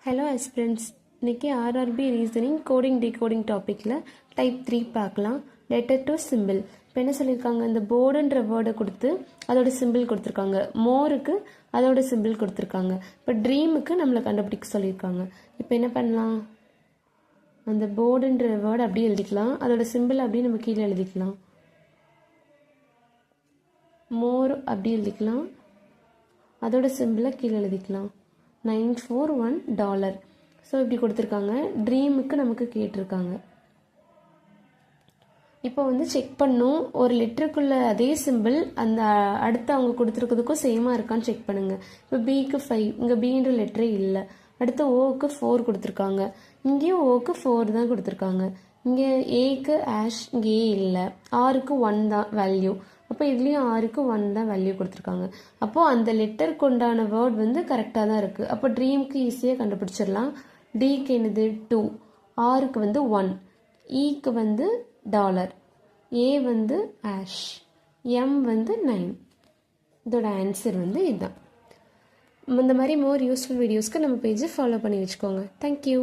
Hello aspirants, இன்னைக்கு RRB reasoning coding decoding டாப்பிக்கில் type 3 பார்க்கலாம். Letter to simple. இப்போ என்ன சொல்லியிருக்காங்க, இந்த போர்டுன்ற வேர்டை கொடுத்து அதோட சிம்பிள் கொடுத்துருக்காங்க. மோருக்கு அதோட சிம்பிள் கொடுத்துருக்காங்க. இப்போ ட்ரீமுக்கு நம்மளை கண்டுபிடிக்க சொல்லியிருக்காங்க. இப்போ என்ன பண்ணலாம், அந்த போர்டுன்ற வேர்டு அப்படியே எழுதிக்கலாம், அதோட சிம்பிள் அப்படியே நம்ம கீழே எழுதிக்கலாம். மோர் அப்படி எழுதிக்கலாம், அதோட சிம்பிளை கீழே எழுதிக்கலாம். $941. ஸோ இப்படி கொடுத்துருக்காங்க. ட்ரீமுக்கு நமக்கு கேட்டிருக்காங்க. இப்போ வந்து செக் பண்ணும், ஒரு லெட்டருக்குள்ள அதே சிம்பிள் அந்த அடுத்து அவங்க கொடுத்துருக்கிறதுக்கும் சேமாக இருக்கான்னு செக் பண்ணுங்க. இப்போ பிக்கு 5, இங்கே பின்ற லெட்டரே இல்லை. அடுத்து ஓக்கு 4 கொடுத்துருக்காங்க, இங்கேயும் ஓக்கு 4 தான் கொடுத்துருக்காங்க. இங்கே ஏக்கு ஆஷ், இங்கே ஏ இல்லை. ஆருக்கு 1 தான் வேல்யூ. அப்போ இதுலேயும் ஆருக்கு 1 தான் வேல்யூ கொடுத்துருக்காங்க. அப்போது அந்த லெட்டருக்கு உண்டான வேர்ட் வந்து கரெக்டாக தான் இருக்குது. அப்போ ட்ரீமுக்கு ஈஸியாக கண்டுபிடிச்சிடலாம். டிக்கு என்னது 2, ஆருக்கு வந்து 1, ஈக்கு வந்து $, ஏ வந்து ஆஷ், எம் வந்து 9. இதோட ஆன்சர் வந்து இதுதான். இந்த மாதிரி மோர் யூஸ்ஃபுல் வீடியோஸ்க்கு நம்ம பேஜை ஃபாலோ பண்ணி வச்சுக்கோங்க. தேங்க்யூ.